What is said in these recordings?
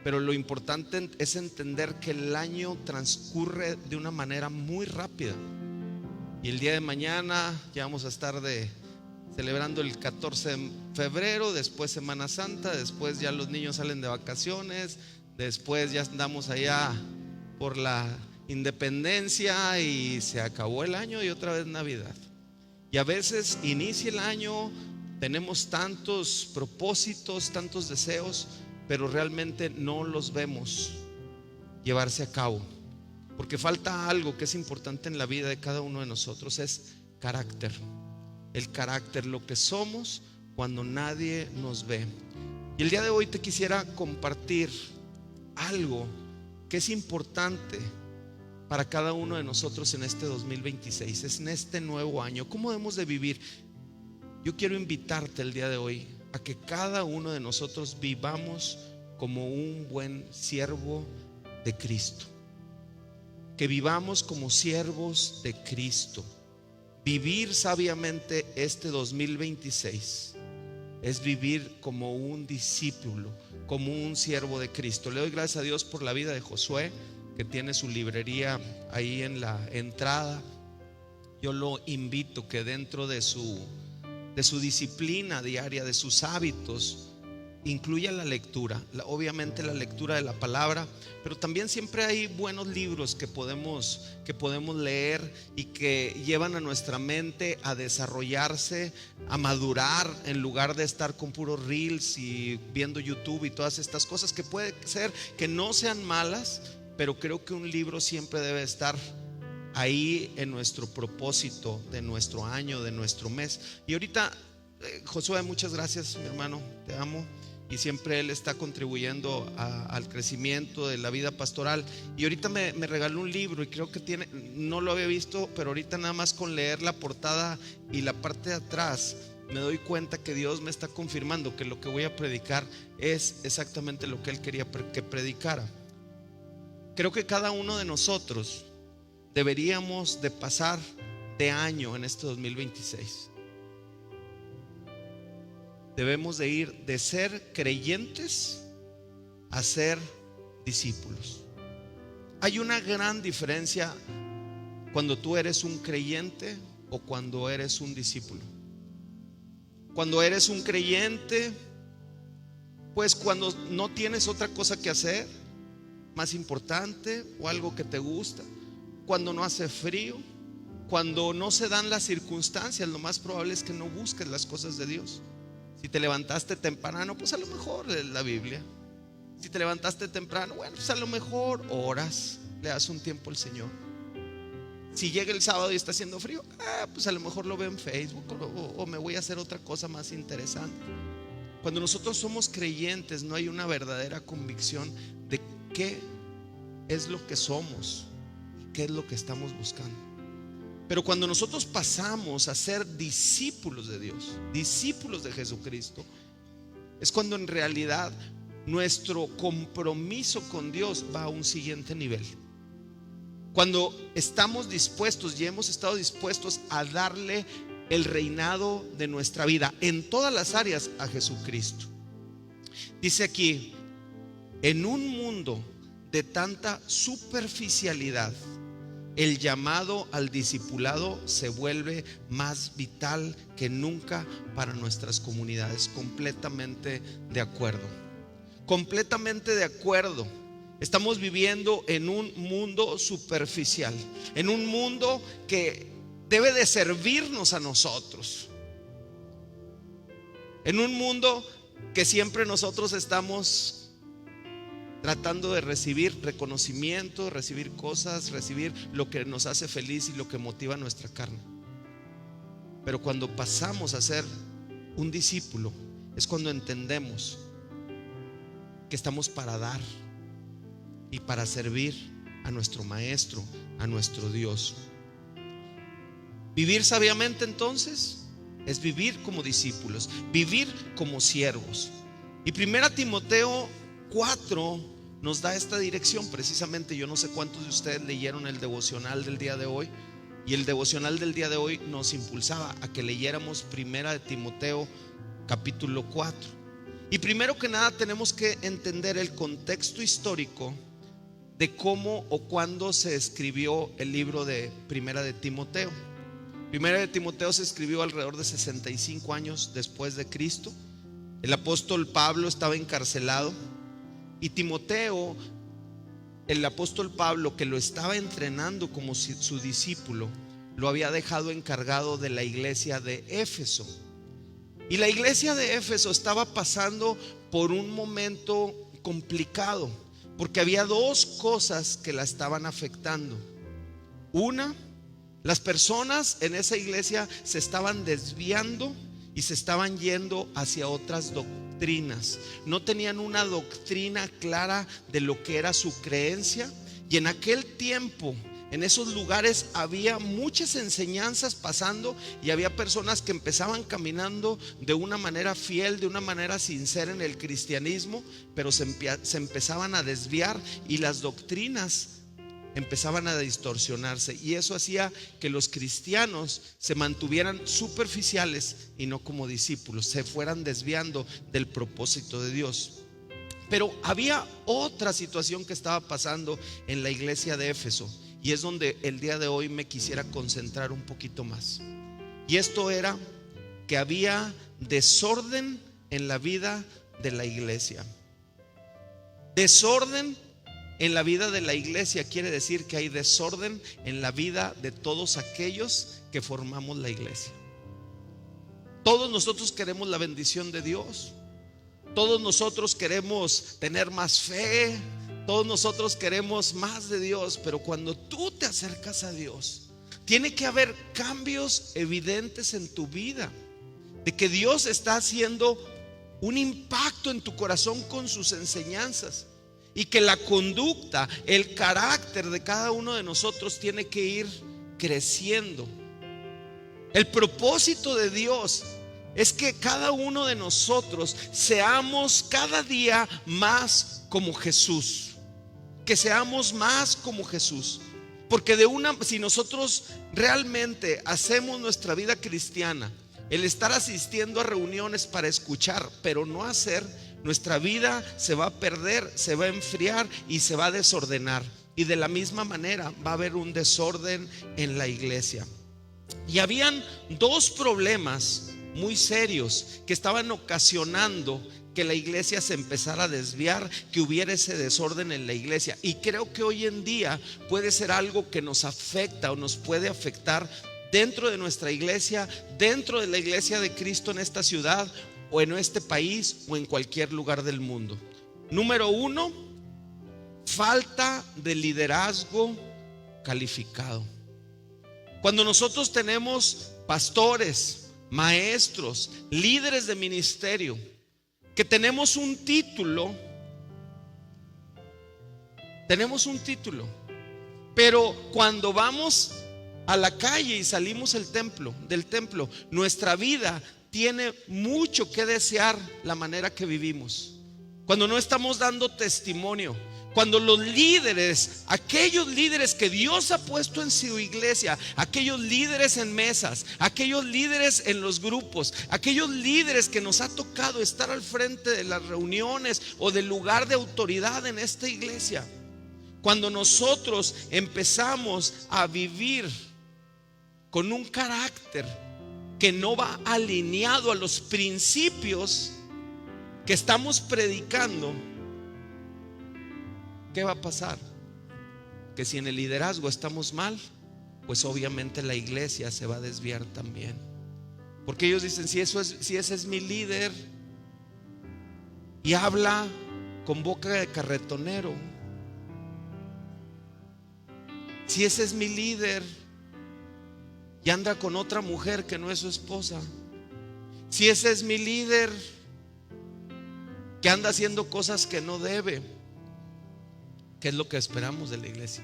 pero lo importante es entender que el año transcurre de una manera muy rápida. Y el día de mañana ya vamos a estar celebrando el 14 de febrero, después Semana Santa, después ya los niños salen de vacaciones, después ya andamos allá por la independencia y se acabó el año y otra vez Navidad. Y a veces inicia el año, tenemos tantos propósitos, tantos deseos, pero realmente no los vemos llevarse a cabo, porque falta algo que es importante en la vida de cada uno de nosotros: es carácter. El carácter, lo que somos cuando nadie nos ve. Y el día de hoy te quisiera compartir algo que es importante para cada uno de nosotros en este 2026, es en este nuevo año. ¿Cómo debemos de vivir? Yo quiero invitarte el día de hoy a que cada uno de nosotros vivamos como un buen siervo de Cristo, que vivamos como siervos de Cristo. Vivir sabiamente este 2026 es vivir como un discípulo, como un siervo de Cristo. Le doy gracias a Dios por la vida de Josué, que tiene su librería ahí en la entrada. Yo lo invito que dentro de su disciplina diaria, de sus hábitos, incluya la lectura, obviamente la lectura de la palabra, pero también siempre hay buenos libros que podemos leer y que llevan a nuestra mente a desarrollarse, a madurar, en lugar de estar con puros reels y viendo YouTube y todas estas cosas que puede ser que no sean malas, pero creo que un libro siempre debe estar ahí en nuestro propósito de nuestro año, de nuestro mes. Y ahorita Josué, muchas gracias, mi hermano, te amo. Y siempre él está contribuyendo al crecimiento de la vida pastoral. Y ahorita me regaló un libro y creo que no lo había visto, pero ahorita nada más con leer la portada y la parte de atrás me doy cuenta que Dios me está confirmando que lo que voy a predicar es exactamente lo que Él quería que predicara. Creo que cada uno de nosotros deberíamos de pasar de año en este 2026. Debemos de ir de ser creyentes a ser discípulos. Hay una gran diferencia cuando tú eres un creyente o cuando eres un discípulo. Cuando eres un creyente, pues cuando no tienes otra cosa que hacer más importante o algo que te gusta, cuando no hace frío, cuando no se dan las circunstancias, lo más probable es que no busques las cosas de Dios. Si te levantaste temprano, pues a lo mejor lees la Biblia. Si te levantaste temprano, bueno, pues a lo mejor oras, le das un tiempo al Señor. Si llega el sábado y está haciendo frío, pues a lo mejor lo veo en Facebook o me voy a hacer otra cosa más interesante. Cuando nosotros somos creyentes, no hay una verdadera convicción de qué es lo que somos y qué es lo que estamos buscando. Pero cuando nosotros pasamos a ser discípulos de Dios, discípulos de Jesucristo, es cuando en realidad nuestro compromiso con Dios va a un siguiente nivel. Cuando estamos dispuestos y hemos estado dispuestos a darle el reinado de nuestra vida en todas las áreas a Jesucristo. Dice aquí: en un mundo de tanta superficialidad, el llamado al discipulado se vuelve más vital que nunca para nuestras comunidades. Completamente de acuerdo. Completamente de acuerdo. Estamos viviendo en un mundo superficial, en un mundo que debe de servirnos a nosotros, en un mundo que siempre nosotros estamos tratando de recibir reconocimiento, recibir cosas, recibir lo que nos hace feliz y lo que motiva nuestra carne. Pero cuando pasamos a ser un discípulo, es cuando entendemos que estamos para dar y para servir a nuestro Maestro, a nuestro Dios. Vivir sabiamente, entonces, es vivir como discípulos, vivir como siervos. Y 1 Timoteo 4 nos da esta dirección precisamente. Yo no sé cuántos de ustedes leyeron el devocional del día de hoy, y el devocional del día de hoy nos impulsaba a que leyéramos 1 Timoteo capítulo 4. Y primero que nada tenemos que entender el contexto histórico de cómo o cuándo se escribió el libro de Primera de Timoteo. Primera de Timoteo se escribió alrededor de 65 años después de Cristo. El apóstol Pablo estaba encarcelado y Timoteo, el apóstol Pablo, que lo estaba entrenando como su discípulo, lo había dejado encargado de la iglesia de Éfeso. Y la iglesia de Éfeso estaba pasando por un momento complicado, porque había dos cosas que la estaban afectando. Una, las personas en esa iglesia se estaban desviando y se estaban yendo hacia otras doctrinas. No tenían una doctrina clara de lo que era su creencia. Y en aquel tiempo, en esos lugares había muchas enseñanzas pasando y había personas que empezaban caminando de una manera fiel, de una manera sincera en el cristianismo, pero se empezaban a desviar y las doctrinas empezaban a distorsionarse, y eso hacía que los cristianos se mantuvieran superficiales y no como discípulos, se fueran desviando del propósito de Dios. Pero había otra situación que estaba pasando en la iglesia de Éfeso, y es donde el día de hoy me quisiera concentrar un poquito más. Y esto era que había desorden en la vida de la iglesia. Desorden en la vida de la iglesia quiere decir que hay desorden en la vida de todos aquellos que formamos la iglesia. Todos nosotros queremos la bendición de Dios. Todos nosotros queremos tener más fe. Todos nosotros queremos más de Dios. Pero cuando tú te acercas a Dios, tiene que haber cambios evidentes en tu vida, de que Dios está haciendo un impacto en tu corazón con sus enseñanzas, y que la conducta, el carácter de cada uno de nosotros tiene que ir creciendo. El propósito de Dios es que cada uno de nosotros seamos cada día más como Jesús, que seamos más como Jesús. Porque si nosotros realmente hacemos nuestra vida cristiana, el estar asistiendo a reuniones para escuchar, pero no hacer, nuestra vida se va a perder, se va a enfriar y se va a desordenar. Y de la misma manera va a haber un desorden en la iglesia. Y habían dos problemas muy serios que estaban ocasionando que la iglesia se empezara a desviar, que hubiera ese desorden en la iglesia. Y creo que hoy en día puede ser algo que nos afecta o nos puede afectar dentro de nuestra iglesia, dentro de la iglesia de Cristo en esta ciudad o en este país o en cualquier lugar del mundo. Número uno, falta de liderazgo calificado. Cuando nosotros tenemos pastores, maestros, líderes de ministerio, que tenemos un título, pero cuando vamos a la calle y salimos del templo, nuestra vida tiene mucho que desear la manera que vivimos. Cuando no estamos dando testimonio, cuando los líderes, aquellos líderes que Dios ha puesto en su iglesia, aquellos líderes en mesas, aquellos líderes en los grupos, aquellos líderes que nos ha tocado estar al frente de las reuniones o del lugar de autoridad en esta iglesia, cuando nosotros empezamos a vivir con un carácter que no va alineado a los principios que estamos predicando, ¿qué va a pasar? Que si en el liderazgo estamos mal, pues obviamente la iglesia se va a desviar también. Porque ellos dicen, si ese es mi líder y habla con boca de carretonero, si ese es mi líder y anda con otra mujer que no es su esposa, si ese es mi líder que anda haciendo cosas que no debe, ¿qué es lo que esperamos de la iglesia?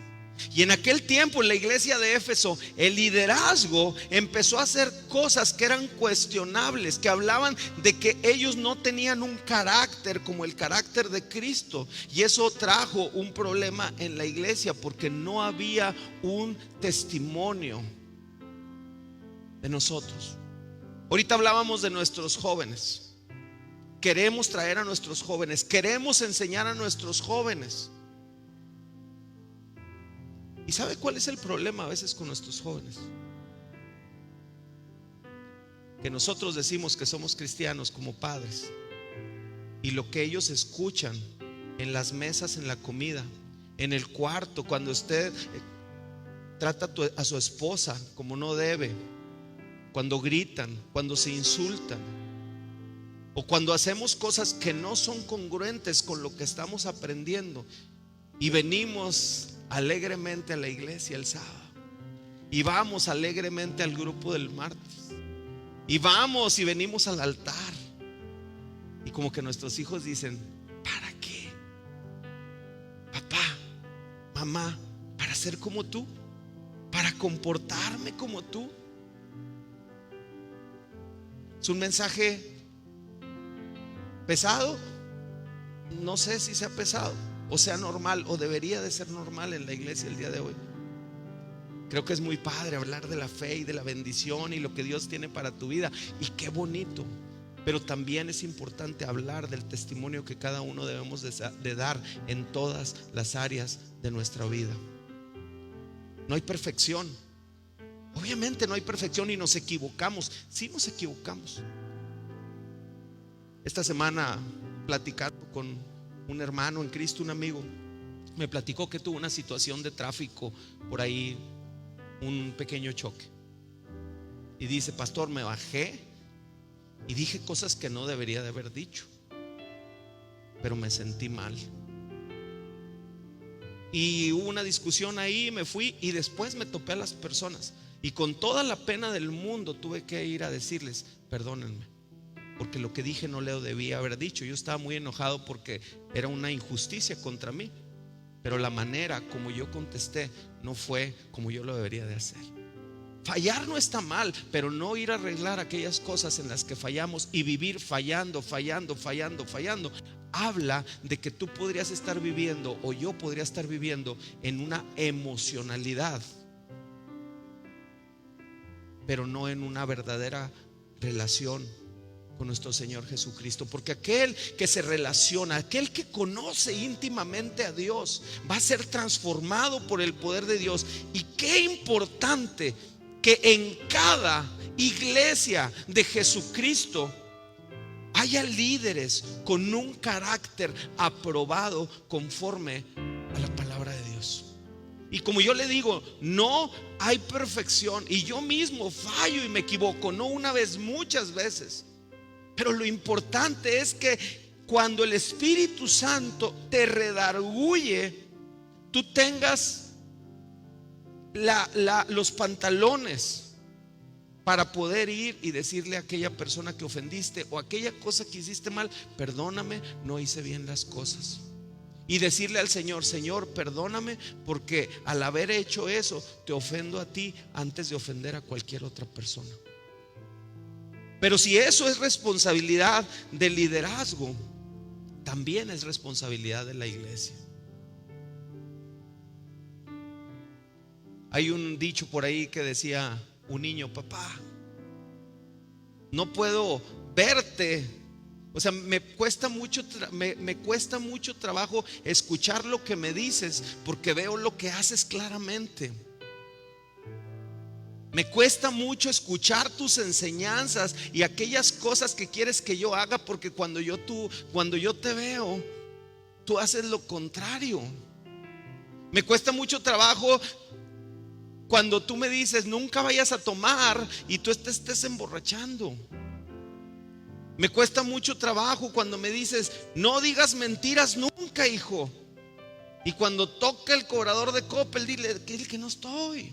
Y en aquel tiempo, en la iglesia de Éfeso, el liderazgo empezó a hacer cosas que eran cuestionables, que hablaban de que ellos no tenían un carácter como el carácter de Cristo. Y eso trajo un problema en la iglesia, porque no había un testimonio de nosotros. Ahorita hablábamos de nuestros jóvenes. queremos traer a nuestros jóvenes, queremos enseñar a nuestros jóvenes. ¿Y sabe cuál es el problema a veces con nuestros jóvenes? Que nosotros decimos que somos cristianos como padres, y lo que ellos escuchan en las mesas, en la comida, en el cuarto, cuando usted trata a su esposa como no debe, cuando gritan, cuando se insultan, o cuando hacemos cosas que no son congruentes con lo que estamos aprendiendo, y venimos alegremente a la iglesia el sábado, y vamos alegremente al grupo del martes, y vamos y venimos al altar, y como que nuestros hijos dicen: ¿para qué? Papá, mamá, ¿para ser como tú? ¿Para comportarme como tú? ¿Es un mensaje pesado? No sé si sea pesado o sea normal, o debería de ser normal en la iglesia el día de hoy. Creo que es muy padre hablar de la fe y de la bendición y lo que Dios tiene para tu vida, y qué bonito. Pero también es importante hablar del testimonio que cada uno debemos de dar en todas las áreas de nuestra vida. No hay perfección. Obviamente no hay perfección, y nos equivocamos. Sí, nos equivocamos. Esta semana, platicando con un hermano en Cristo, un amigo, me platicó que tuvo una situación de tráfico por ahí, un pequeño choque, y dice: pastor, me bajé y dije cosas que no debería de haber dicho, pero me sentí mal, y hubo una discusión ahí, me fui y después me topé a las personas, y con toda la pena del mundo tuve que ir a decirles: perdónenme, porque lo que dije no le debía haber dicho. Yo estaba muy enojado porque era una injusticia contra mí, pero la manera como yo contesté no fue como yo lo debería de hacer. Fallar no está mal, pero no ir a arreglar aquellas cosas en las que fallamos y vivir fallando, habla de que tú podrías estar viviendo, o yo podría estar viviendo, en una emocionalidad, pero no en una verdadera relación con nuestro Señor Jesucristo. Porque aquel que se relaciona, aquel que conoce íntimamente a Dios, va a ser transformado por el poder de Dios. Y qué importante que en cada iglesia de Jesucristo haya líderes con un carácter aprobado conforme a la palabra de Dios. Y como yo le digo, no hay perfección, y yo mismo fallo y me equivoco, no una vez, muchas veces. Pero lo importante es que cuando el Espíritu Santo te redarguye, tú tengas los pantalones para poder ir y decirle a aquella persona que ofendiste, o aquella cosa que hiciste mal: perdóname, no hice bien las cosas. Y decirle al Señor: Señor, perdóname, porque al haber hecho eso te ofendo a ti antes de ofender a cualquier otra persona. Pero si eso es responsabilidad del liderazgo, también es responsabilidad de la iglesia. Hay un dicho por ahí que decía un niño: papá, no puedo verte, o sea, me cuesta mucho trabajo escuchar lo que me dices, porque veo lo que haces claramente. Me cuesta mucho escuchar tus enseñanzas y aquellas cosas que quieres que yo haga, porque cuando yo te veo, tú haces lo contrario. Me cuesta mucho trabajo cuando tú me dices: nunca vayas a tomar, y tú te estés emborrachando. Me cuesta mucho trabajo cuando me dices: no digas mentiras nunca, hijo, y cuando toca el cobrador de Coppel, dile que no estoy.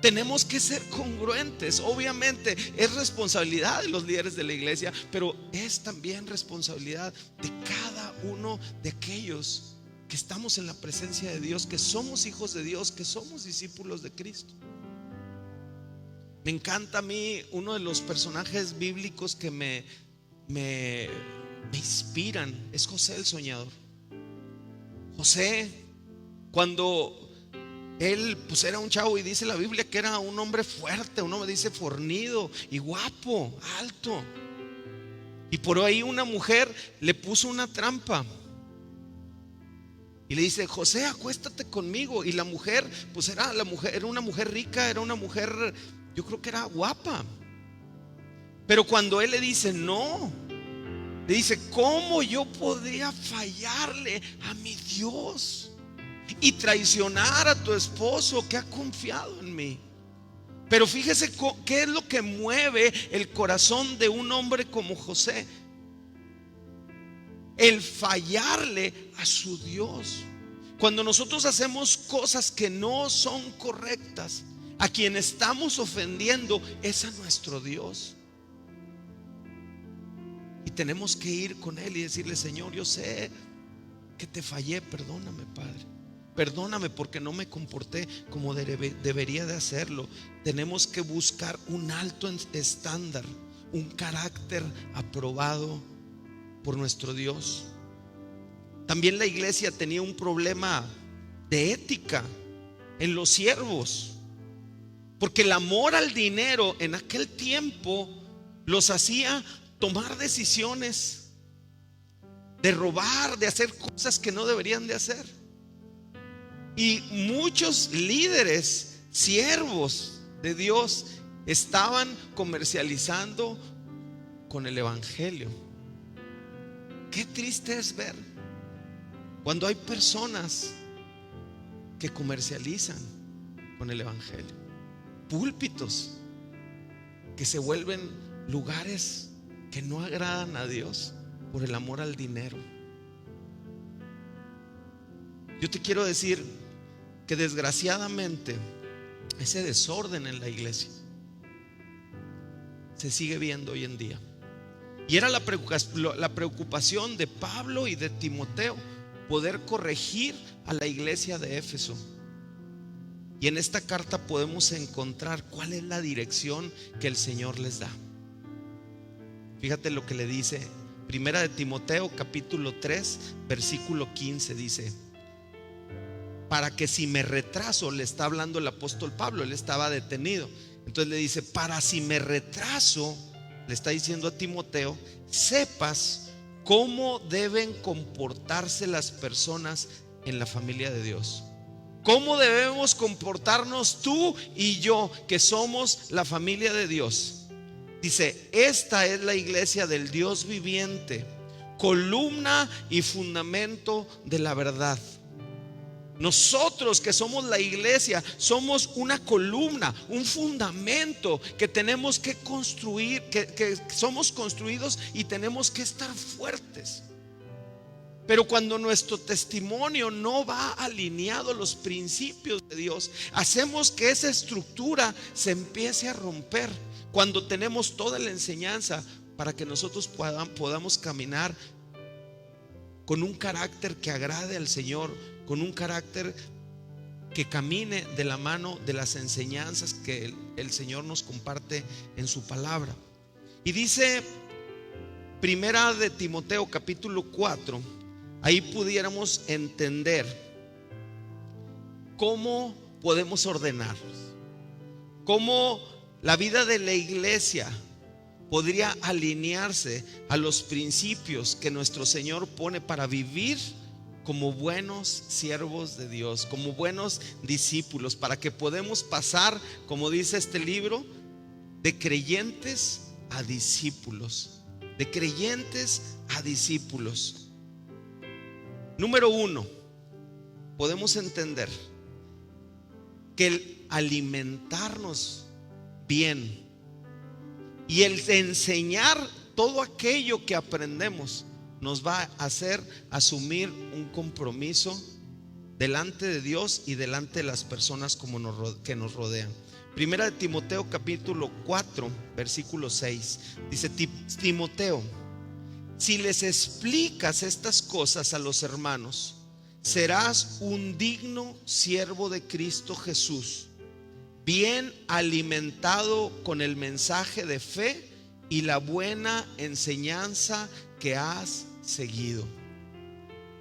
Tenemos que ser congruentes. Obviamente es responsabilidad de los líderes de la iglesia, pero es también responsabilidad de cada uno de aquellos que estamos en la presencia de Dios, que somos hijos de Dios, que somos discípulos de Cristo. Me encanta a mí uno de los personajes bíblicos que me inspiran, es José el soñador. José, cuando él pues era un chavo, y dice la Biblia que era un hombre fuerte, un hombre, dice, fornido y guapo, alto. Y por ahí una mujer le puso una trampa y le dice: José, acuéstate conmigo. Y la mujer, pues era una mujer rica, era una mujer, yo creo que era guapa. Pero cuando él le dice no, le dice: ¿cómo yo podría fallarle a mi Dios y traicionar a tu esposo que ha confiado en mí? Pero fíjese qué es lo que mueve el corazón de un hombre como José: el fallarle a su Dios. Cuando nosotros hacemos cosas que no son correctas, a quien estamos ofendiendo es a nuestro Dios. Y tenemos que ir con Él y decirle: Señor, yo sé que te fallé, perdóname, Padre. Perdóname porque no me comporté como debería de hacerlo. Tenemos que buscar un alto estándar, un carácter aprobado por nuestro Dios. También la iglesia tenía un problema de ética en los siervos, porque el amor al dinero en aquel tiempo los hacía tomar decisiones de robar, de hacer cosas que no deberían de hacer. Y muchos líderes, siervos de Dios, estaban comercializando con el evangelio. Qué triste es ver cuando hay personas que comercializan con el evangelio. Púlpitos que se vuelven lugares que no agradan a Dios por el amor al dinero. Yo te quiero decir que desgraciadamente ese desorden en la iglesia se sigue viendo hoy en día. Y era la preocupación de Pablo y de Timoteo poder corregir a la iglesia de Éfeso. Y en esta carta podemos encontrar cuál es la dirección que el Señor les da. Fíjate lo que le dice Primera de Timoteo capítulo 3 versículo 15. Dice: para que si me retraso, le está hablando el apóstol Pablo, él estaba detenido. Entonces le dice: para si me retraso, le está diciendo a Timoteo, sepas cómo deben comportarse las personas en la familia de Dios. ¿Cómo debemos comportarnos tú y yo, que somos la familia de Dios? Dice: esta es la iglesia del Dios viviente, columna y fundamento de la verdad. Nosotros que somos la iglesia somos una columna, un fundamento que tenemos que construir, que somos construidos y tenemos que estar fuertes. Pero cuando nuestro testimonio no va alineado a los principios de Dios, hacemos que esa estructura se empiece a romper. Cuando tenemos toda la enseñanza para que nosotros podamos caminar con un carácter que agrade al Señor, con un carácter que camine de la mano de las enseñanzas que el Señor nos comparte en su palabra. Y dice Primera de Timoteo capítulo 4, ahí pudiéramos entender cómo podemos ordenarnos, cómo la vida de la iglesia podría alinearse a los principios que nuestro Señor pone para vivir como buenos siervos de Dios, como buenos discípulos, para que podamos pasar, como dice este libro, de creyentes a discípulos, de creyentes a discípulos. Número 1, podemos entender que el alimentarnos bien y el enseñar todo aquello que aprendemos nos va a hacer asumir un compromiso delante de Dios y delante de las personas que nos rodean. Primera de Timoteo capítulo 4 versículo 6 dice: Timoteo, si les explicas estas cosas a los hermanos, serás un digno siervo de Cristo Jesús, bien alimentado con el mensaje de fe y la buena enseñanza que has seguido.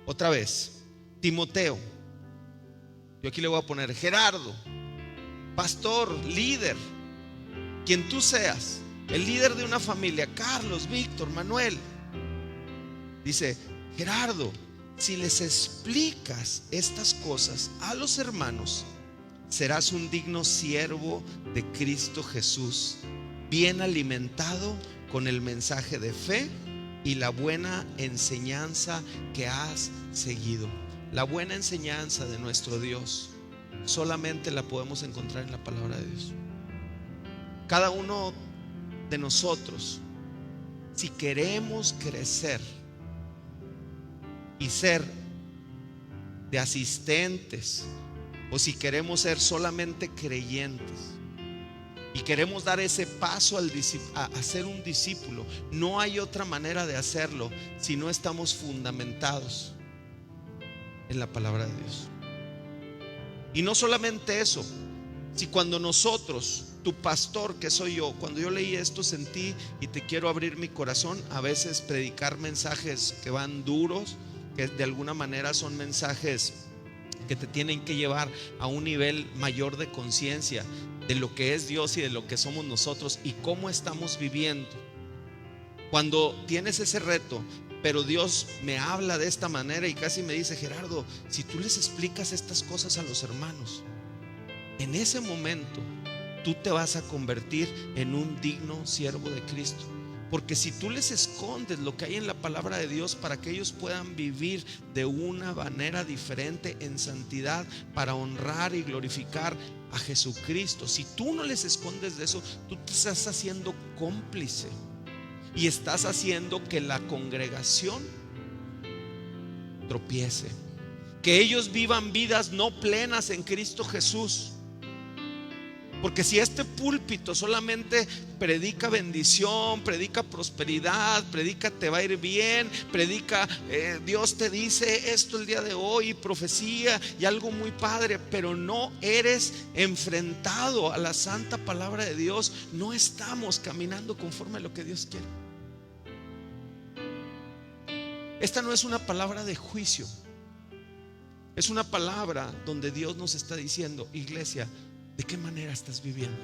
Otra vez, Timoteo, yo aquí le voy a poner Gerardo, pastor, líder, quien tú seas, el líder de una familia, Carlos, Víctor, Manuel, dice: Gerardo, si les explicas estas cosas a los hermanos, serás un digno siervo de Cristo Jesús, bien alimentado con el mensaje de fe y la buena enseñanza que has seguido. La buena enseñanza de nuestro Dios solamente la podemos encontrar en la palabra de Dios. Cada uno de nosotros, si queremos crecer y ser de asistentes, o si queremos ser solamente creyentes y queremos dar ese paso a ser un discípulo, no hay otra manera de hacerlo si no estamos fundamentados en la palabra de Dios. Y no solamente eso, si cuando nosotros, tu pastor que soy yo, cuando yo leí esto sentí, y te quiero abrir mi corazón, a veces predicar mensajes que van duros, que de alguna manera son mensajes que te tienen que llevar a un nivel mayor de conciencia de lo que es Dios y de lo que somos nosotros y cómo estamos viviendo. Cuando tienes ese reto, pero Dios me habla de esta manera y casi me dice: Gerardo, si tú les explicas estas cosas a los hermanos, en ese momento tú te vas a convertir en un digno siervo de Cristo. Porque si tú les escondes lo que hay en la palabra de Dios para que ellos puedan vivir de una manera diferente en santidad para honrar y glorificar a Jesucristo, si tú no les escondes de eso, tú te estás haciendo cómplice y estás haciendo que la congregación tropiece, que ellos vivan vidas no plenas en Cristo Jesús. Porque si este púlpito solamente predica bendición, predica prosperidad, predica te va a ir bien, predica Dios te dice esto el día de hoy, profecía y algo muy padre, pero no eres enfrentado a la santa palabra de Dios, no estamos caminando conforme a lo que Dios quiere. Esta no es una palabra de juicio, es una palabra donde Dios nos está diciendo: iglesia, ¿de qué manera estás viviendo?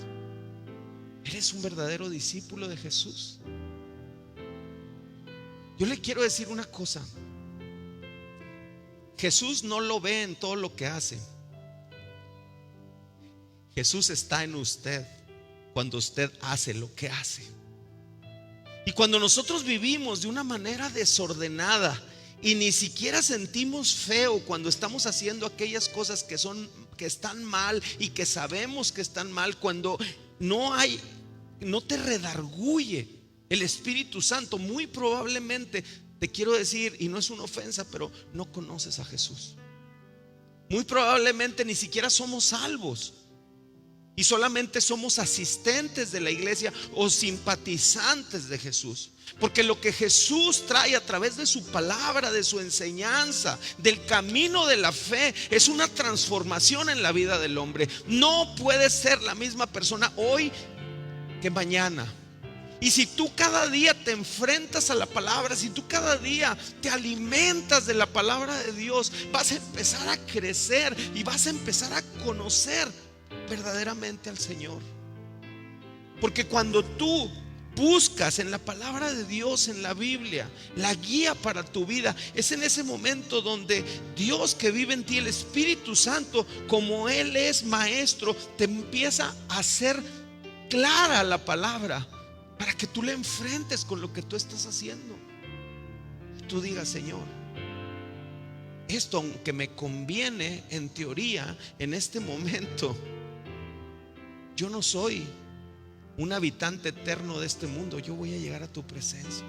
¿Eres un verdadero discípulo de Jesús? Yo le quiero decir una cosa: Jesús no lo ve en todo lo que hace. Jesús está en usted cuando usted hace lo que hace. Y cuando nosotros vivimos de una manera desordenada y ni siquiera sentimos feo cuando estamos haciendo aquellas cosas que están mal y que sabemos que están mal, cuando no te redarguye el Espíritu Santo, muy probablemente, te quiero decir, y no es una ofensa, pero no conoces a Jesús. Muy probablemente ni siquiera somos salvos y solamente somos asistentes de la iglesia o simpatizantes de Jesús. Porque lo que Jesús trae a través de su palabra, de su enseñanza, del camino de la fe, es una transformación en la vida del hombre. No puedes ser la misma persona hoy que mañana. Y si tú cada día te enfrentas a la palabra, si tú cada día te alimentas de la palabra de Dios, vas a empezar a crecer y vas a empezar a conocer verdaderamente al Señor. Porque cuando tú buscas en la palabra de Dios, en la Biblia, la guía para tu vida, es en ese momento donde Dios que vive en ti, el Espíritu Santo, como Él es maestro, te empieza a hacer clara la palabra para que tú le enfrentes con lo que tú estás haciendo. Tú digas: Señor, esto, aunque me conviene en teoría en este momento, yo no soy un habitante eterno de este mundo, yo voy a llegar a tu presencia.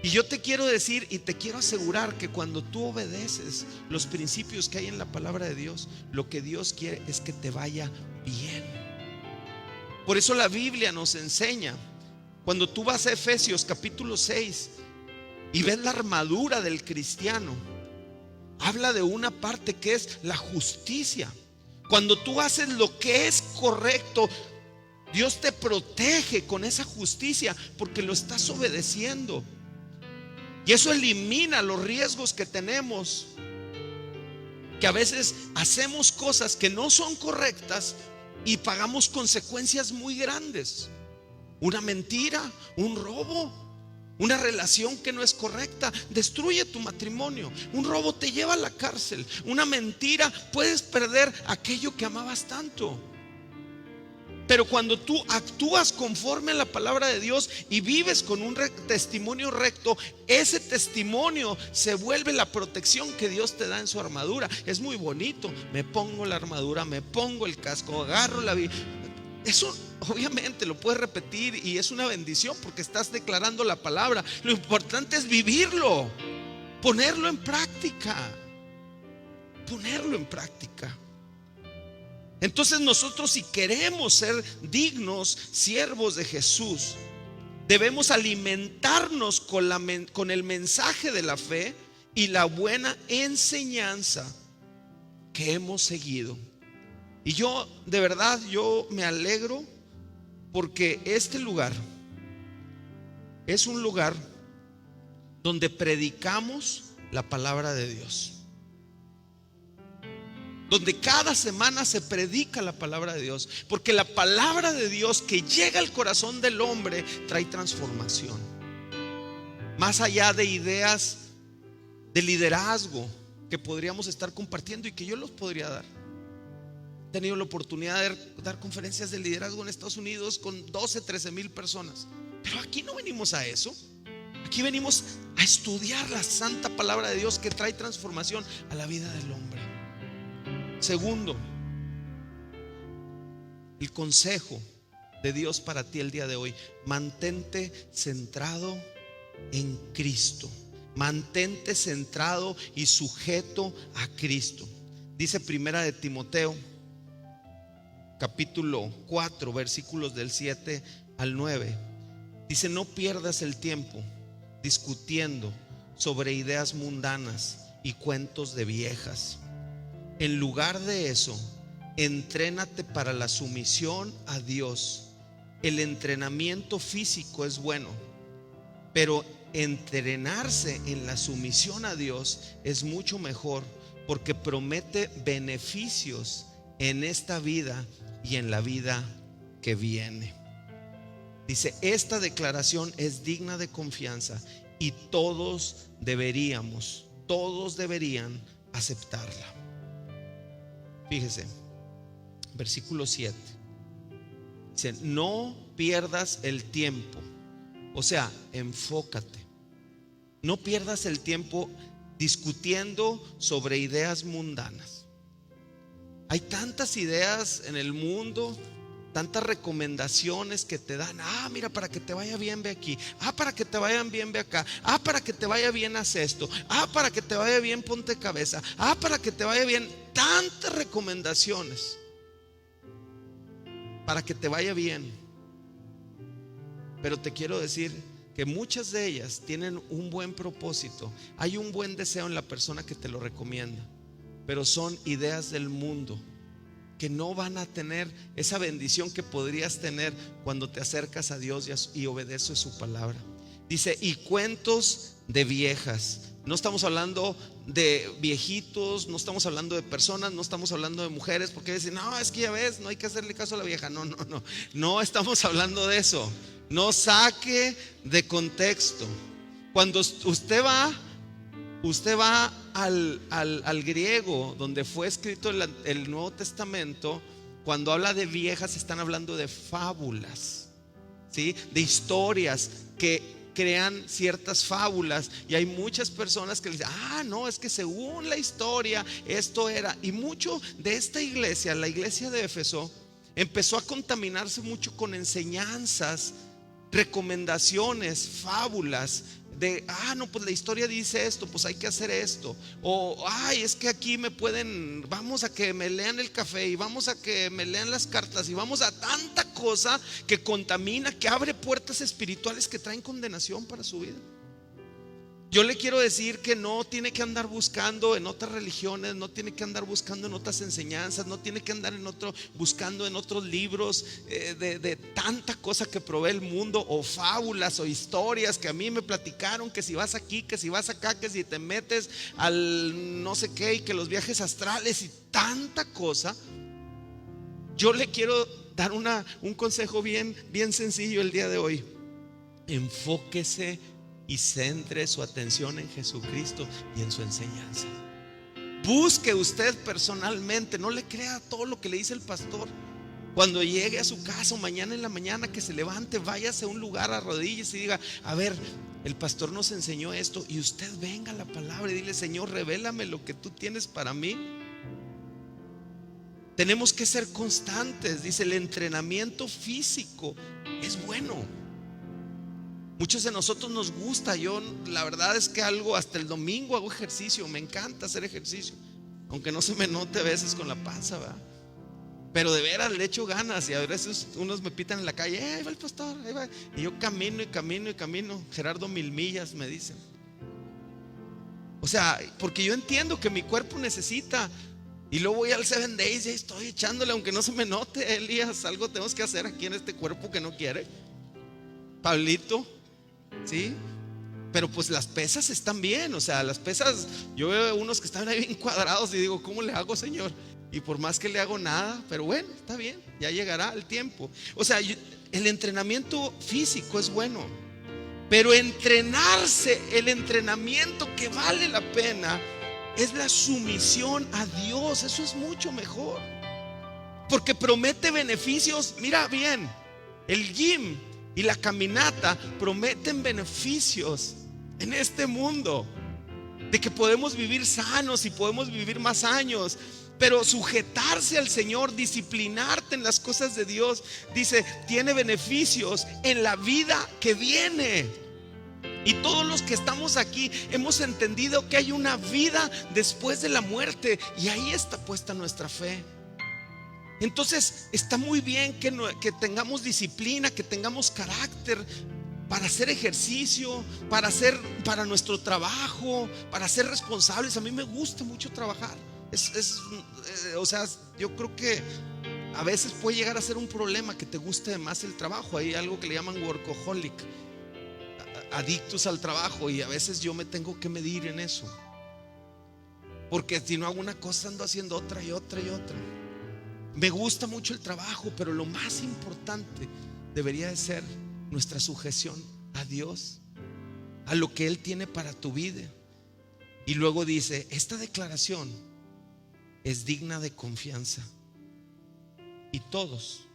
Y yo te quiero decir y te quiero asegurar que cuando tú obedeces los principios que hay en la palabra de Dios, lo que Dios quiere es que te vaya bien. Por eso la Biblia nos enseña, cuando tú vas a Efesios capítulo 6 y ves la armadura del cristiano, habla de una parte que es la justicia. Cuando tú haces lo que es correcto, Dios te protege con esa justicia porque lo estás obedeciendo. Y eso elimina los riesgos que tenemos, que a veces hacemos cosas que no son correctas y pagamos consecuencias muy grandes. una mentira, un robo, una relación que no es correcta, destruye tu matrimonio. Un robo te lleva a la cárcel. Una mentira, puedes perder aquello que amabas tanto. Pero cuando tú actúas conforme a la palabra de Dios y vives con un testimonio recto, ese testimonio se vuelve la protección que Dios te da en su armadura. Es muy bonito. Me pongo la armadura, me pongo el casco, agarro la Biblia. Eso obviamente lo puedes repetir y es una bendición porque estás declarando la palabra. Lo importante es vivirlo, ponerlo en práctica. Ponerlo en práctica. Entonces nosotros, si queremos ser dignos siervos de Jesús, debemos alimentarnos con el mensaje de la fe y la buena enseñanza que hemos seguido. Y yo, de verdad, yo me alegro porque este lugar es un lugar donde predicamos la palabra de Dios, donde cada semana se predica la palabra de Dios, porque la palabra de Dios que llega al corazón del hombre trae transformación, más allá de ideas de liderazgo que podríamos estar compartiendo y que yo los podría dar. He tenido la oportunidad de dar conferencias de liderazgo en Estados Unidos con 12, 13 mil personas, pero aquí no venimos a eso. Aquí venimos a estudiar la santa palabra de Dios que trae transformación a la vida del hombre. Segundo, el consejo de Dios para ti el día de hoy: mantente centrado en Cristo. Mantente centrado y sujeto a Cristo. Dice Primera de Timoteo, capítulo 4, versículos del 7 al 9. Dice: no pierdas el tiempo discutiendo sobre ideas mundanas y cuentos de viejas. En lugar de eso, entrénate para la sumisión a Dios. El entrenamiento físico es bueno, pero entrenarse en la sumisión a Dios es mucho mejor, porque promete beneficios en esta vida y en la vida que viene. Dice: esta declaración es digna de confianza y todos deberían aceptarla. Fíjese, versículo 7. Dice: no pierdas el tiempo. O sea, enfócate. No pierdas el tiempo discutiendo sobre ideas mundanas. Hay tantas ideas en el mundo, tantas recomendaciones que te dan. Mira, para que te vaya bien, ve aquí. Para que te vaya bien, ve acá. Para que te vaya bien, haz esto. Para que te vaya bien, ponte cabeza. Para que te vaya bien. Tantas recomendaciones para que te vaya bien. Pero te quiero decir que muchas de ellas tienen un buen propósito. Hay un buen deseo en la persona que te lo recomienda, pero son ideas del mundo que no van a tener esa bendición que podrías tener cuando te acercas a Dios y obedeces su palabra. Dice: y cuentos de viejas. No estamos hablando de viejitos, no estamos hablando de personas, no estamos hablando de mujeres, porque dicen: no, es que ya ves, no hay que hacerle caso a la vieja. No estamos hablando de eso. No saque de contexto. Cuando usted va al griego donde fue escrito el Nuevo Testamento, cuando habla de viejas están hablando de fábulas, ¿sí? De historias que crean ciertas fábulas. Y hay muchas personas que dicen: no, es que según la historia esto era. Y mucho de esta iglesia, la iglesia de Éfeso, empezó a contaminarse mucho con enseñanzas, recomendaciones, fábulas de: no, pues la historia dice esto, pues hay que hacer esto. O es que aquí vamos a que me lean el café, y vamos a que me lean las cartas, y vamos a tanta cosa que contamina, que abre puertas espirituales que traen condenación para su vida. Yo le quiero decir que no tiene que andar buscando en otras religiones, no tiene que andar buscando en otras enseñanzas, no tiene que andar buscando en otros libros de tanta cosa que provee el mundo, o fábulas o historias que a mí me platicaron, que si vas aquí, que si vas acá, que si te metes al no sé qué, y que los viajes astrales y tanta cosa. Yo le quiero dar un consejo bien sencillo el día de hoy. Enfóquese y centre su atención en Jesucristo y en su enseñanza. Busque usted personalmente, no le crea todo lo que le dice el pastor. Cuando llegue a su casa o mañana en la mañana, que se levante, váyase a un lugar, arrodíllese y diga: a ver, el pastor nos enseñó esto, y usted venga a la palabra y dile: Señor, revélame lo que tú tienes para mí. Tenemos que ser constantes. Dice, el entrenamiento físico es bueno. Muchos de nosotros nos gusta. Yo la verdad es que hasta el domingo hago ejercicio. Me encanta hacer ejercicio, aunque no se me note a veces con la panza, ¿verdad? Pero de veras le echo ganas. Y a veces unos me pitan en la calle: ahí va el pastor, ahí va. Y yo camino y camino y camino. Gerardo, 1000 millas, me dicen. O sea, porque yo entiendo que mi cuerpo necesita. Y luego voy al 7 Days y ahí estoy echándole, aunque no se me note. Elías, algo tenemos que hacer aquí en este cuerpo que no quiere. Pablito, ¿sí? Pero pues las pesas están bien. O sea, las pesas, yo veo unos que están ahí bien cuadrados y digo: ¿cómo le hago, Señor? Y por más que le hago, nada. Pero bueno, está bien, ya llegará el tiempo. O sea, el entrenamiento físico es bueno, pero entrenarse, el entrenamiento que vale la pena, es la sumisión a Dios. Eso es mucho mejor, porque promete beneficios. Mira bien, el gym y la caminata prometen beneficios en este mundo, de que podemos vivir sanos y podemos vivir más años. Pero sujetarse al Señor, disciplinarte en las cosas de Dios, dice, tiene beneficios en la vida que viene. Y todos los que estamos aquí hemos entendido que hay una vida después de la muerte, y ahí está puesta nuestra fe. Entonces está muy bien que tengamos disciplina, que tengamos carácter para hacer ejercicio, para nuestro trabajo, para ser responsables. A mí me gusta mucho trabajar. O sea, yo creo que a veces puede llegar a ser un problema que te guste más el trabajo. Hay algo que le llaman workaholic, adictos al trabajo, y a veces yo me tengo que medir en eso, porque si no hago una cosa ando haciendo otra y otra y otra. Me gusta mucho el trabajo, pero lo más importante debería de ser nuestra sujeción a Dios, a lo que Él tiene para tu vida. Y luego dice, esta declaración es digna de confianza y todos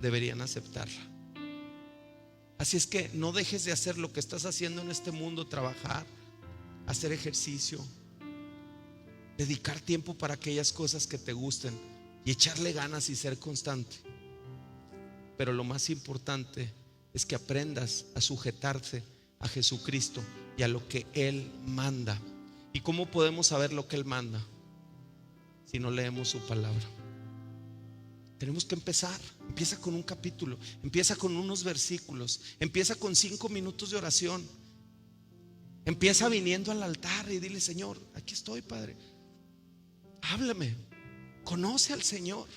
deberían aceptarla. Así es que no dejes de hacer lo que estás haciendo en este mundo: trabajar, hacer ejercicio, dedicar tiempo para aquellas cosas que te gusten y echarle ganas y ser constante. Pero lo más importante es que aprendas a sujetarte a Jesucristo y a lo que Él manda. ¿Y cómo podemos saber lo que Él manda si no leemos su palabra? Tenemos que empezar. Empieza con un capítulo, empieza con unos versículos, empieza con 5 minutos de oración. Empieza viniendo al altar y dile: Señor, aquí estoy, Padre, háblame. Conoce al Señor,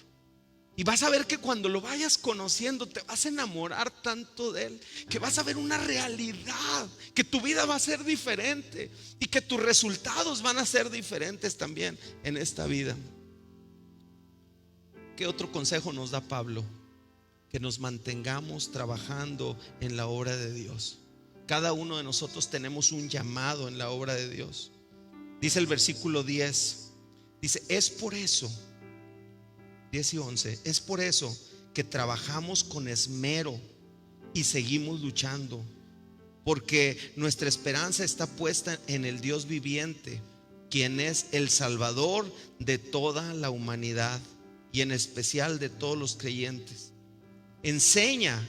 y vas a ver que cuando lo vayas conociendo te vas a enamorar tanto de Él, que vas a ver una realidad, que tu vida va a ser diferente y que tus resultados van a ser diferentes también en esta vida. ¿Qué otro consejo nos da Pablo? Que nos mantengamos trabajando en la obra de Dios. Cada uno de nosotros tenemos un llamado en la obra de Dios. Dice el versículo 10, dice: es por eso, 10 y 11, es por eso que trabajamos con esmero y seguimos luchando, porque nuestra esperanza está puesta en el Dios viviente, quien es el Salvador de toda la humanidad, y en especial de todos los creyentes. Enseña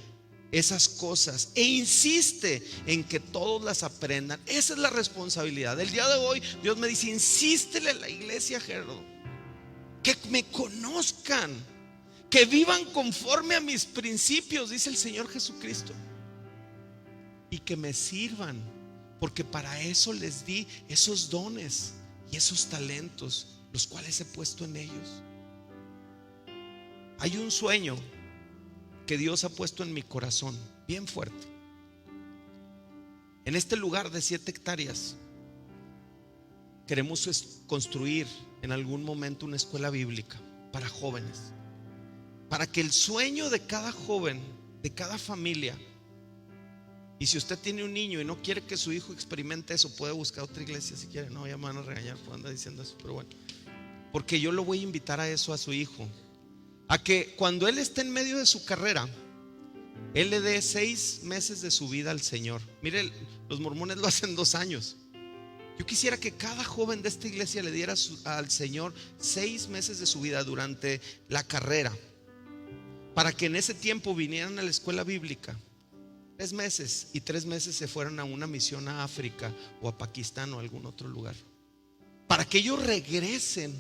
esas cosas e insiste en que todos las aprendan. Esa es la responsabilidad. El día de hoy Dios me dice: insístele a la iglesia, Gerardo, que me conozcan, que vivan conforme a mis principios, dice el Señor Jesucristo, y que me sirvan, porque para eso les di esos dones y esos talentos, los cuales he puesto en ellos. Hay un sueño que Dios ha puesto en mi corazón bien fuerte. En este lugar de 7 hectáreas queremos construir en algún momento una escuela bíblica para jóvenes. para que el sueño de cada joven, de cada familia, y si usted tiene un niño y no quiere que su hijo experimente eso, puede buscar otra iglesia si quiere. No, ya me van a regañar por andar diciendo eso, pero bueno, porque yo lo voy a invitar a eso a su hijo, a que cuando él esté en medio de su carrera, él le dé 6 meses de su vida al Señor. Mire, los mormones lo hacen 2 años. Yo quisiera que cada joven de esta iglesia le diera al Señor 6 meses de su vida durante la carrera, para que en ese tiempo vinieran a la escuela bíblica 3 meses y 3 meses se fueran a una misión a África o a Pakistán o a algún otro lugar, para que ellos regresen,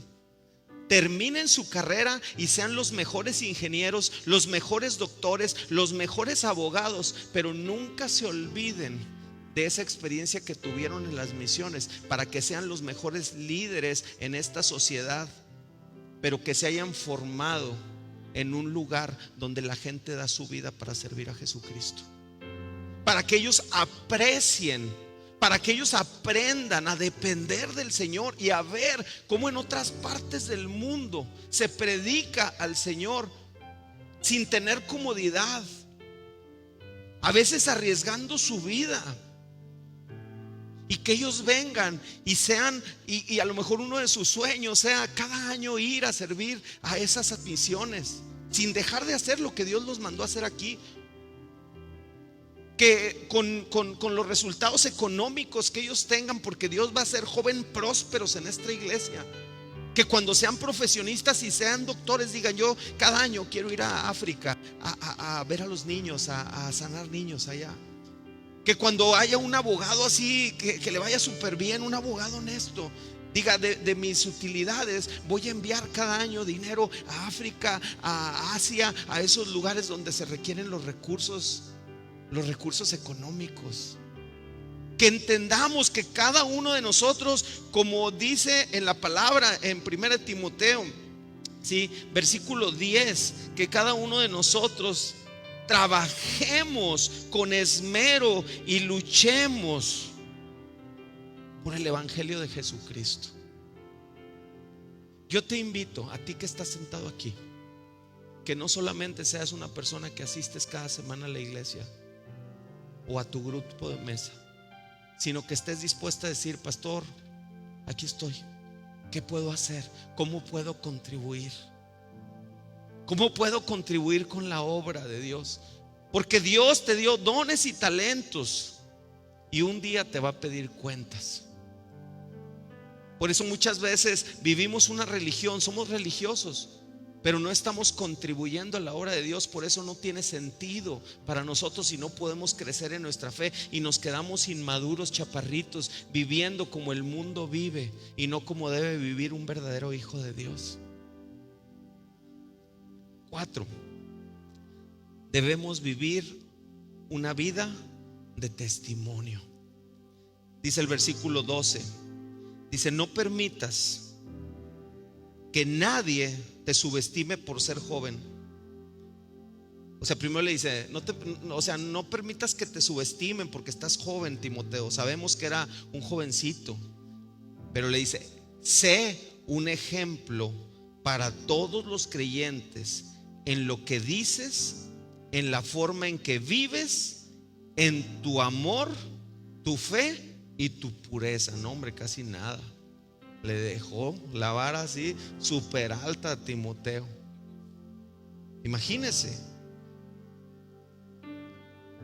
terminen su carrera y sean los mejores ingenieros, los mejores doctores, los mejores abogados, pero nunca se olviden de esa experiencia que tuvieron en las misiones, para que sean los mejores líderes en esta sociedad, pero que se hayan formado en un lugar donde la gente da su vida para servir a Jesucristo, para que ellos aprecien, para que ellos aprendan a depender del Señor y a ver cómo en otras partes del mundo se predica al Señor sin tener comodidad, a veces arriesgando su vida. Y que ellos vengan y sean, y a lo mejor uno de sus sueños sea cada año ir a servir a esas misiones, sin dejar de hacer lo que Dios los mandó a hacer aquí. Que con los resultados económicos que ellos tengan, porque Dios va a hacer jóvenes prósperos en esta iglesia, que cuando sean profesionistas y sean doctores digan: yo cada año quiero ir a África a ver a los niños, a sanar niños allá. Que cuando haya un abogado así, que le vaya súper bien, un abogado honesto, diga: de mis utilidades voy a enviar cada año dinero a África, a Asia, a esos lugares donde se requieren los recursos económicos. Que entendamos que cada uno de nosotros, como dice en la palabra en 1 Timoteo, ¿sí? Versículo 10, que cada uno de nosotros trabajemos con esmero y luchemos por el evangelio de Jesucristo. Yo te invito a ti que estás sentado aquí, que no solamente seas una persona que asistes cada semana a la iglesia o a tu grupo de mesa, sino que estés dispuesta a decir: pastor, aquí estoy, ¿qué puedo hacer? ¿Cómo puedo contribuir? ¿Cómo puedo contribuir con la obra de Dios? Porque Dios te dio dones y talentos y un día te va a pedir cuentas. Por eso muchas veces vivimos una religión, somos religiosos, pero no estamos contribuyendo a la obra de Dios. Por eso no tiene sentido para nosotros y no podemos crecer en nuestra fe, y nos quedamos inmaduros, chaparritos, viviendo como el mundo vive y no como debe vivir un verdadero hijo de Dios. 4. Debemos vivir una vida de testimonio. Dice el versículo 12, dice: no permitas que nadie te subestime por ser joven. O sea, primero le dice: no permitas que te subestimen porque estás joven, Timoteo. Sabemos que era un jovencito, pero le dice: sé un ejemplo para todos los creyentes en lo que dices, en la forma en que vives, en tu amor, tu fe y tu pureza. No, hombre, casi nada. Le dejó la vara así súper alta a Timoteo. Imagínese.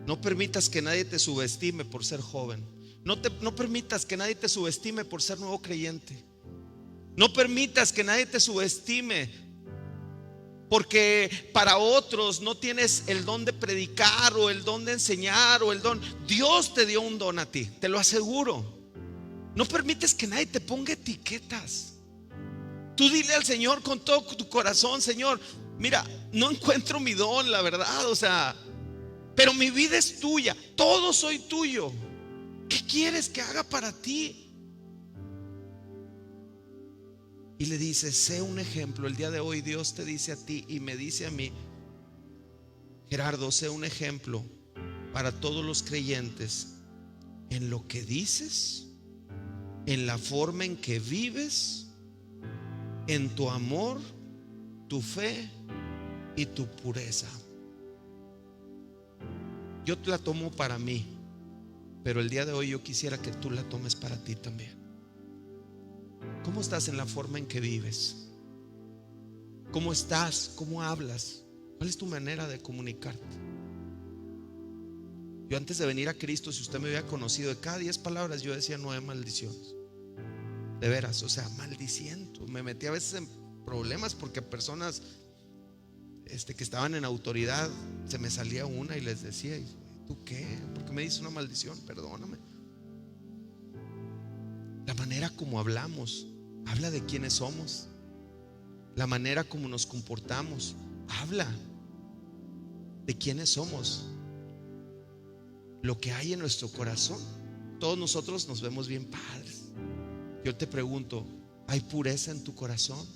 No permitas que nadie te subestime por ser joven. No permitas que nadie te subestime por ser nuevo creyente. No permitas que nadie te subestime porque para otros no tienes el don de predicar o el don de enseñar o el don. Dios te dio un don a ti, te lo aseguro. No permites que nadie te ponga etiquetas. Tú dile al Señor con todo tu corazón: Señor, mira, no encuentro mi don, la verdad, pero mi vida es tuya, todo soy tuyo. ¿Qué quieres que haga para ti? Y le dice: sé un ejemplo. El día de hoy Dios te dice a ti y me dice a mí: Gerardo, sé un ejemplo para todos los creyentes en lo que dices, en la forma en que vives, en tu amor, tu fe y tu pureza. Yo la tomo para mí, pero el día de hoy yo quisiera que tú la tomes para ti también. ¿Cómo estás en la forma en que vives? ¿Cómo estás? ¿Cómo hablas? ¿Cuál es tu manera de comunicarte? Yo antes de venir a Cristo, si usted me hubiera conocido, de cada 10 palabras yo decía 9 maldiciones. De veras, o sea, maldiciendo. Me metí a veces en problemas porque personas que estaban en autoridad, se me salía una y les decía: ¿tú qué? ¿Por qué me dices una maldición? Perdóname. La manera como hablamos habla de quiénes somos. La manera como nos comportamos habla de quiénes somos. Lo que hay en nuestro corazón. Todos nosotros nos vemos bien padres. Yo te pregunto, ¿hay pureza en tu corazón?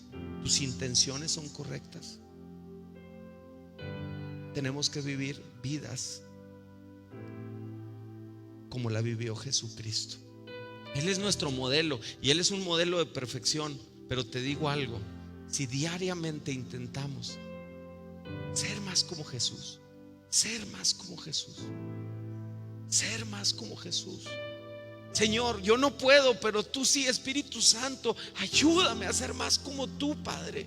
¿Tus intenciones son correctas? Tenemos que vivir vidas como la vivió Jesucristo. Él es nuestro modelo y Él es un modelo de perfección. Pero te digo algo: si diariamente intentamos ser más como Jesús, ser más como Jesús, ser más como Jesús. Señor, yo no puedo, pero tú sí, Espíritu Santo, ayúdame a ser más como tú, Padre.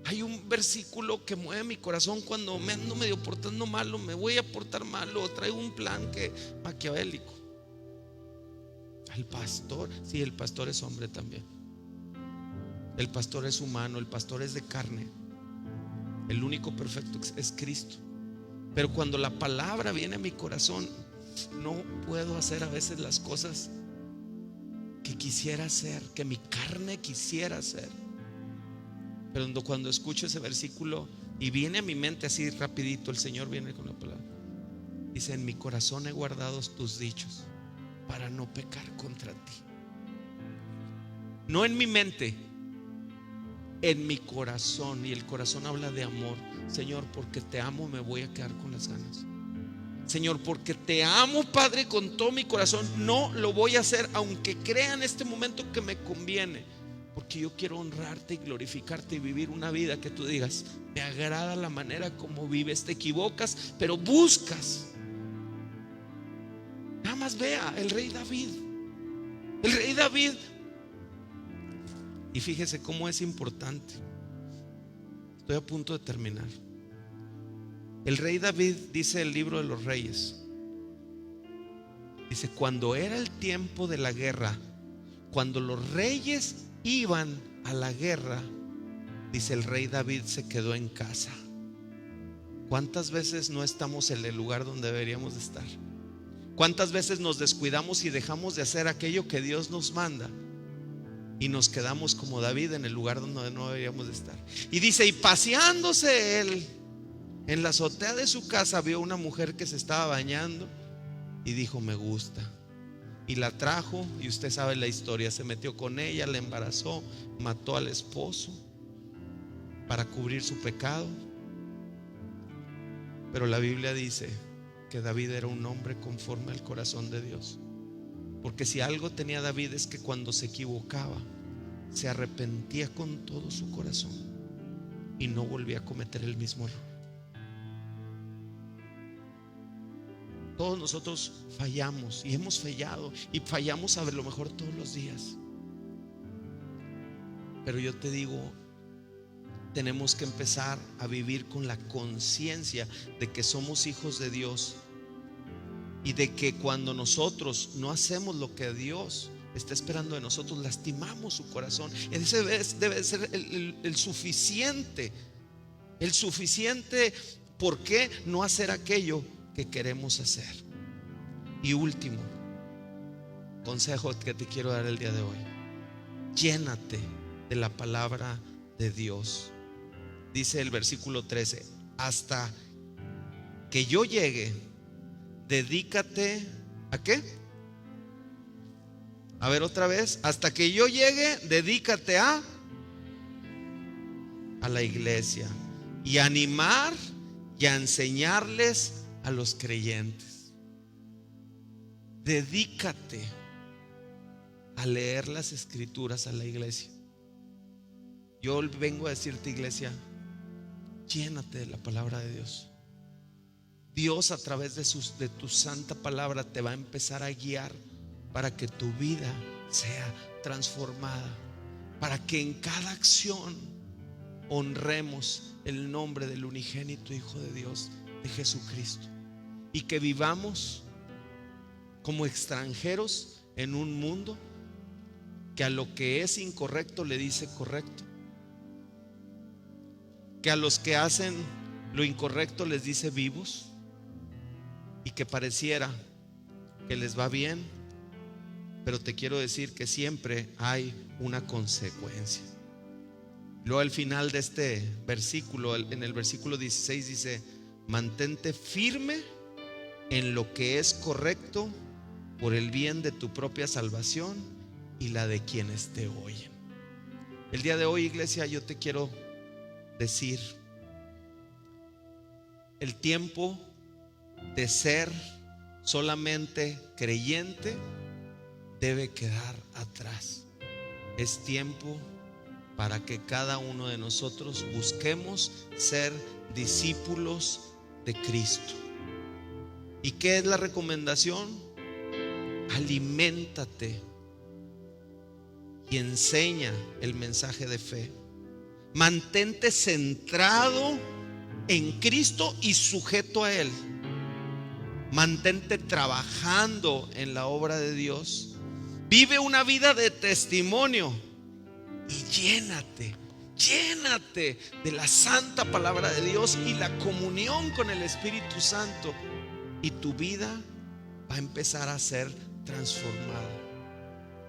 Hay un versículo que mueve mi corazón cuando me ando medio portando malo, me voy a portar malo, traigo un plan que maquiavélico. Al pastor, sí, el pastor es hombre también. El pastor es humano, el pastor es de carne. El único perfecto es Cristo. Pero cuando la palabra viene a mi corazón, no puedo hacer a veces las cosas que quisiera hacer, que mi carne quisiera hacer. Pero cuando escucho ese versículo y viene a mi mente así rapidito, el Señor viene con la palabra. Dice: en mi corazón he guardado tus dichos para no pecar contra ti. No en mi mente, en mi corazón. Y el corazón habla de amor. Señor, porque te amo, me voy a quedar con las ganas. Señor, porque te amo, Padre, con todo mi corazón, no lo voy a hacer, aunque crea en este momento que me conviene, porque yo quiero honrarte y glorificarte y vivir una vida que tú digas: me agrada la manera como vives. Te equivocas, pero buscas. Nada más vea el rey David. El rey David. Y fíjese cómo es importante. Estoy a punto de terminar. El rey David, dice el libro de los Reyes, dice: cuando era el tiempo de la guerra, cuando los reyes iban a la guerra, dice, el rey David se quedó en casa. ¿Cuántas veces no estamos en el lugar donde deberíamos de estar? ¿Cuántas veces nos descuidamos y dejamos de hacer aquello que Dios nos manda? Y nos quedamos como David en el lugar donde no deberíamos de estar. Y dice: y paseándose él en la azotea de su casa, vio una mujer que se estaba bañando y dijo: me gusta. Y la trajo, y usted sabe la historia. Se metió con ella, la embarazó, mató al esposo para cubrir su pecado. Pero la Biblia dice que David era un hombre conforme al corazón de Dios. Porque si algo tenía David es que cuando se equivocaba, se arrepentía con todo su corazón y no volvía a cometer el mismo error. Todos nosotros fallamos y hemos fallado, y fallamos a lo mejor todos los días. Pero yo te digo, tenemos que empezar a vivir con la conciencia de que somos hijos de Dios, y de que cuando nosotros no hacemos lo que Dios está esperando de nosotros, lastimamos su corazón. Ese debe ser el suficiente. El suficiente. ¿Por qué no hacer aquello que queremos hacer? Y último consejo que te quiero dar el día de hoy: llénate de la palabra de Dios. Dice el versículo 13: hasta que yo llegue, dedícate ¿a qué? A ver otra vez: hasta que yo llegue, dedícate a la iglesia y a animar y a enseñarles a los creyentes. Dedícate a leer las escrituras a la iglesia. Yo vengo a decirte, iglesia, llénate de la palabra de Dios. Dios a través de tu santa palabra te va a empezar a guiar para que tu vida sea transformada, para que en cada acción honremos el nombre del unigénito Hijo de Dios, de Jesucristo, y que vivamos como extranjeros en un mundo que a lo que es incorrecto le dice correcto, que a los que hacen lo incorrecto les dice vivos, y que pareciera que les va bien, pero te quiero decir que siempre hay una consecuencia. Luego al final de este versículo, en el versículo 16 dice: mantente firme en lo que es correcto por el bien de tu propia salvación y la de quienes te oyen. El día de hoy, iglesia, yo te quiero decir: el tiempo de ser solamente creyente debe quedar atrás. Es tiempo para que cada uno de nosotros busquemos ser discípulos de Cristo. ¿Y qué es la recomendación? Aliméntate y enseña el mensaje de fe. Mantente centrado en Cristo y sujeto a Él. Mantente trabajando en la obra de Dios. Vive una vida de testimonio y llénate de la santa palabra de Dios y la comunión con el Espíritu Santo, y tu vida va a empezar a ser transformada.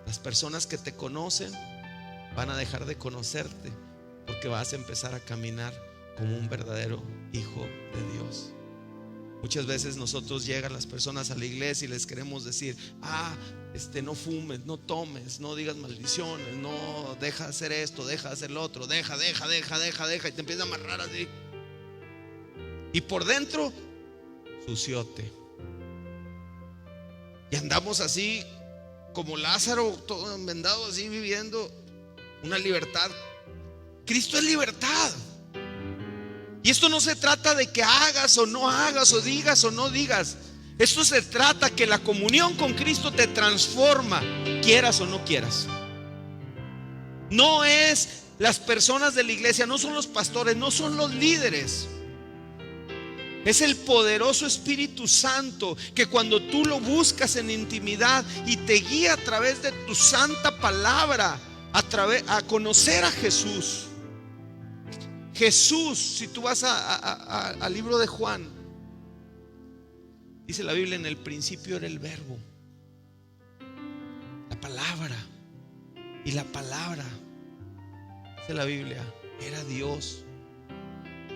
Las personas que te conocen van a dejar de conocerte, porque vas a empezar a caminar como un verdadero hijo de Dios. Muchas veces nosotros llegan las personas a la iglesia y les queremos decir: no fumes, no tomes, no digas maldiciones, no, deja de hacer esto, deja de hacer lo otro, deja, y te empieza a amarrar así. Y por dentro, suciote. Y andamos así como Lázaro, todo enmendado, así viviendo una libertad. Cristo es libertad. Y esto no se trata de que hagas o no hagas, o digas o no digas. Esto se trata que la comunión con Cristo te transforma, quieras o no quieras. No es las personas de la iglesia, no son los pastores, no son los líderes. Es el poderoso Espíritu Santo, que cuando tú lo buscas en intimidad y te guía a través de tu santa palabra a conocer a Jesús. Jesús, si tú vas al libro de Juan, dice la Biblia: en el principio era el Verbo, la palabra, y la palabra, dice la Biblia, era Dios,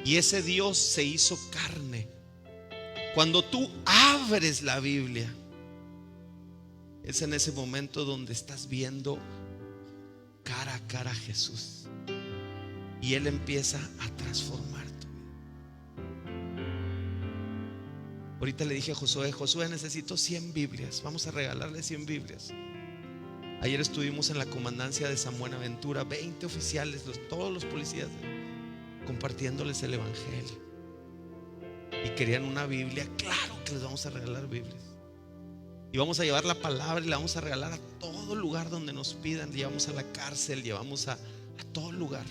y ese Dios se hizo carne. Cuando tú abres la Biblia, es en ese momento donde estás viendo cara a cara a Jesús, y Él empieza a transformar tu vida. Ahorita le dije a Josué, necesito 100 Biblias, vamos a regalarle 100 Biblias. Ayer estuvimos en la comandancia de San Buenaventura, 20 oficiales, todos los policías, compartiéndoles el evangelio, y querían una Biblia. Claro que les vamos a regalar Biblias, y vamos a llevar la palabra y la vamos a regalar a todo lugar donde nos pidan. Llevamos a la cárcel, llevamos a todo lugar.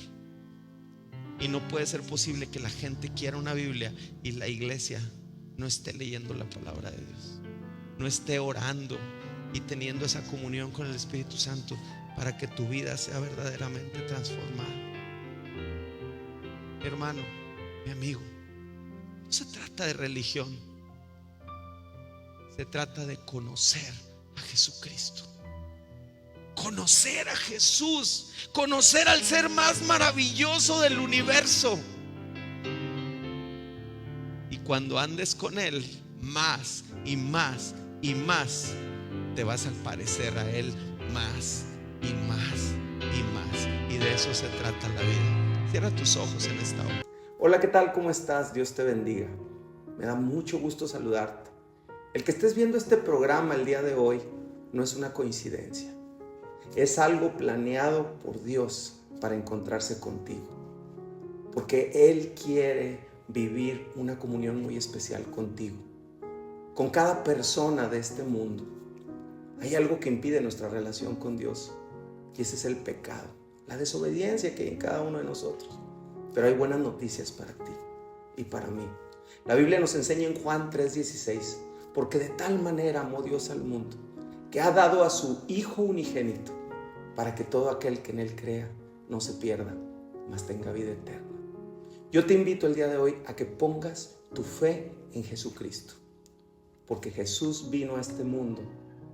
Y no puede ser posible que la gente quiera una Biblia y la iglesia no esté leyendo la palabra de Dios, no esté orando y teniendo esa comunión con el Espíritu Santo para que tu vida sea verdaderamente transformada. Mi hermano, mi amigo, no se trata de religión, se trata de conocer a Jesucristo. Conocer a Jesús, conocer al ser más maravilloso del universo. Y cuando andes con Él, más y más y más, te vas a parecer a Él más y más y más. Y de eso se trata la vida. Cierra tus ojos en esta hora. Hola, ¿qué tal? ¿Cómo estás? Dios te bendiga. Me da mucho gusto saludarte. El que estés viendo este programa el día de hoy no es una coincidencia. Es algo planeado por Dios para encontrarse contigo, porque Él quiere vivir una comunión muy especial contigo, con cada persona de este mundo. Hay algo que impide nuestra relación con Dios, y ese es el pecado, la desobediencia que hay en cada uno de nosotros. Pero hay buenas noticias para ti y para mí. La Biblia nos enseña en Juan 3:16, porque de tal manera amó Dios al mundo, que ha dado a su Hijo unigénito, para que todo aquel que en Él crea no se pierda, mas tenga vida eterna. Yo te invito el día de hoy a que pongas tu fe en Jesucristo, porque Jesús vino a este mundo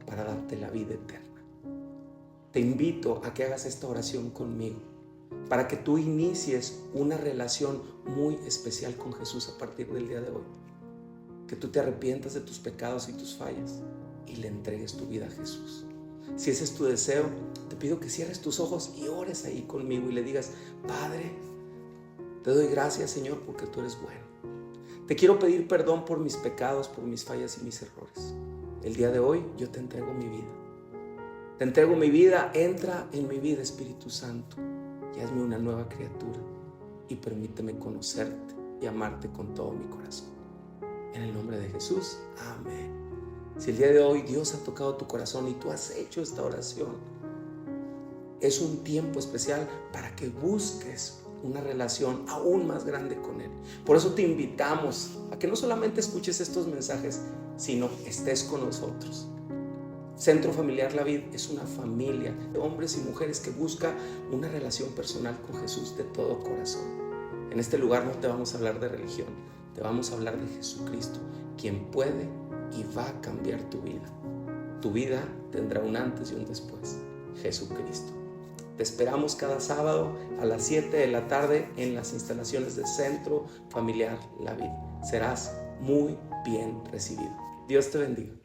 para darte la vida eterna. Te invito a que hagas esta oración conmigo, para que tú inicies una relación muy especial con Jesús a partir del día de hoy. Que tú te arrepientas de tus pecados y tus fallas y le entregues tu vida a Jesús. Si ese es tu deseo, te pido que cierres tus ojos y ores ahí conmigo y le digas: Padre, te doy gracias, Señor, porque tú eres bueno. Te quiero pedir perdón por mis pecados, por mis fallas y mis errores. El día de hoy yo te entrego mi vida. Te entrego mi vida, entra en mi vida, Espíritu Santo, y hazme una nueva criatura y permíteme conocerte y amarte con todo mi corazón. En el nombre de Jesús, amén. Si el día de hoy Dios ha tocado tu corazón y tú has hecho esta oración, es un tiempo especial para que busques una relación aún más grande con Él. Por eso te invitamos a que no solamente escuches estos mensajes, sino estés con nosotros. Centro Familiar La Vid es una familia de hombres y mujeres que busca una relación personal con Jesús de todo corazón. En este lugar no te vamos a hablar de religión, te vamos a hablar de Jesucristo, quien puede y va a cambiar tu vida. Tu vida tendrá un antes y un después. Jesucristo. Te esperamos cada sábado a las 7 de la tarde en las instalaciones de Centro Familiar La Vid. Serás muy bien recibido. Dios te bendiga.